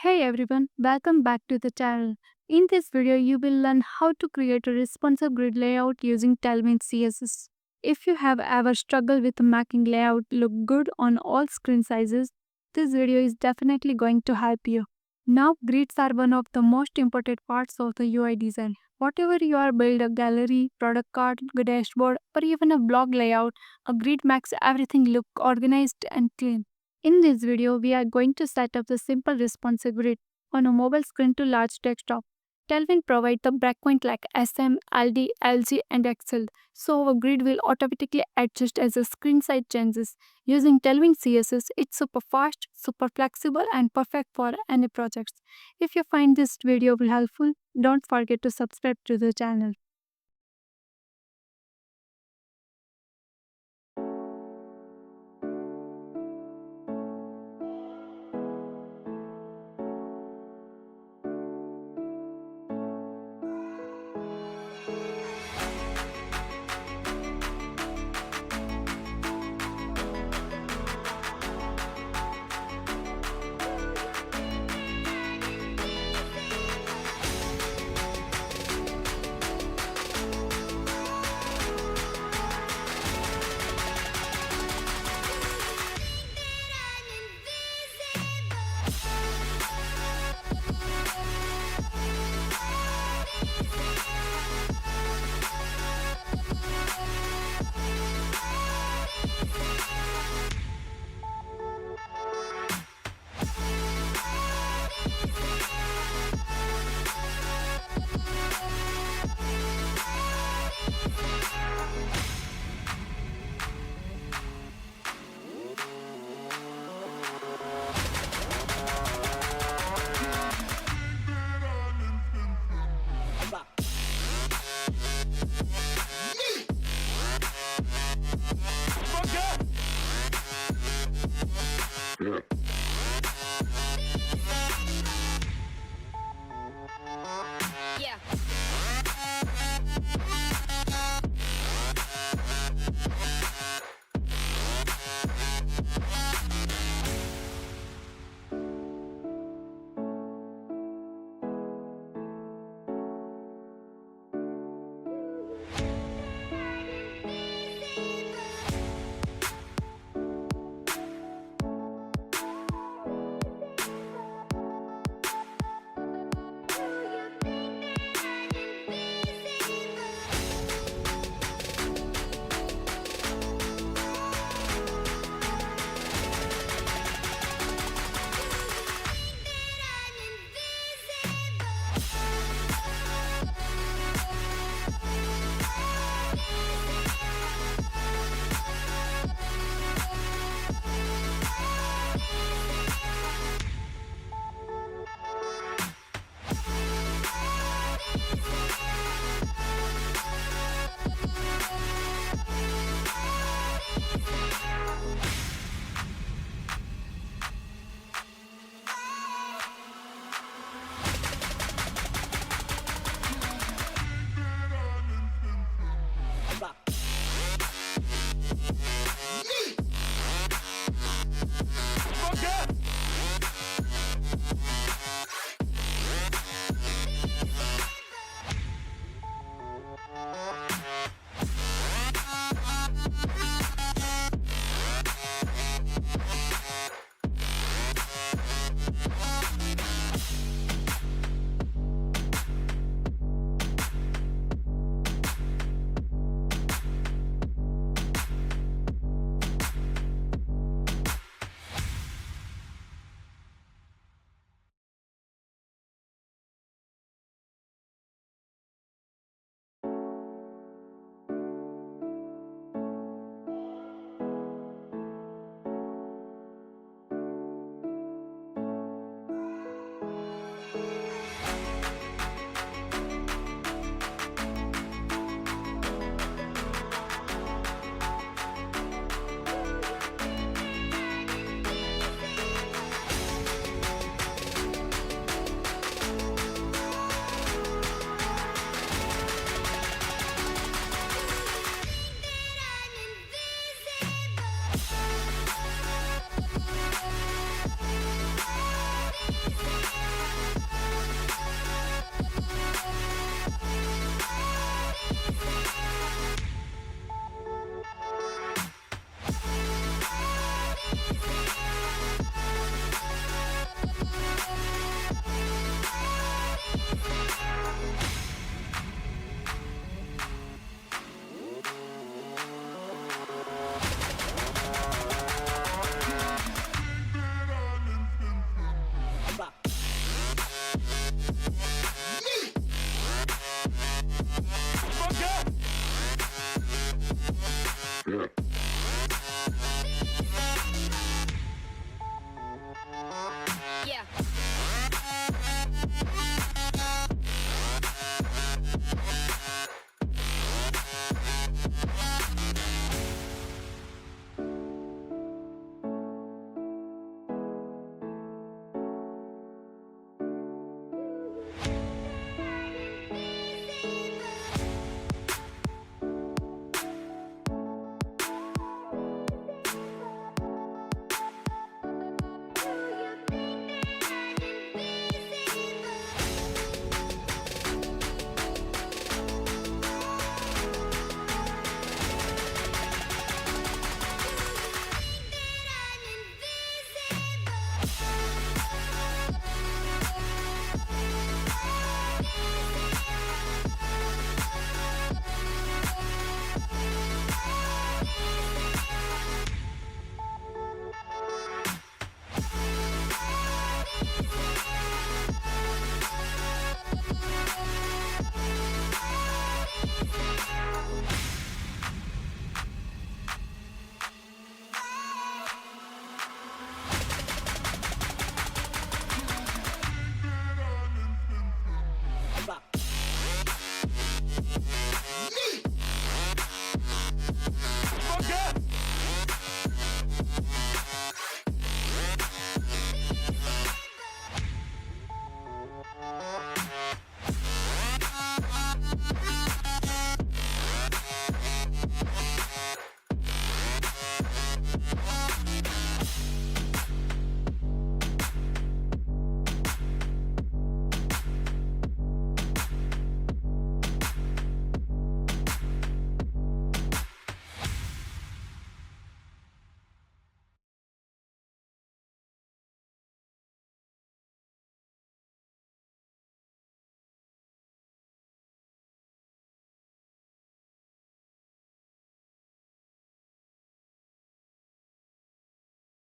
Hey everyone, welcome back to the channel. In this video, you will learn how to create a responsive grid layout using Tailwind CSS. If you have ever struggled with making layout look good on all screen sizes, this video is definitely going to help you. Now, grids are one of the most important parts of the UI design. Whatever you are build a gallery, product card, dashboard, or even a blog layout, a grid makes everything look organized and clean. In this video, we are going to set up the simple responsive grid on a mobile screen to large desktop. Tailwind provides the breakpoint like SM, LD, LG, and XL, so our grid will automatically adjust as the screen size changes. Using Tailwind CSS, it's super fast, super flexible, and perfect for any projects. If you find this video helpful, don't forget to subscribe to the channel.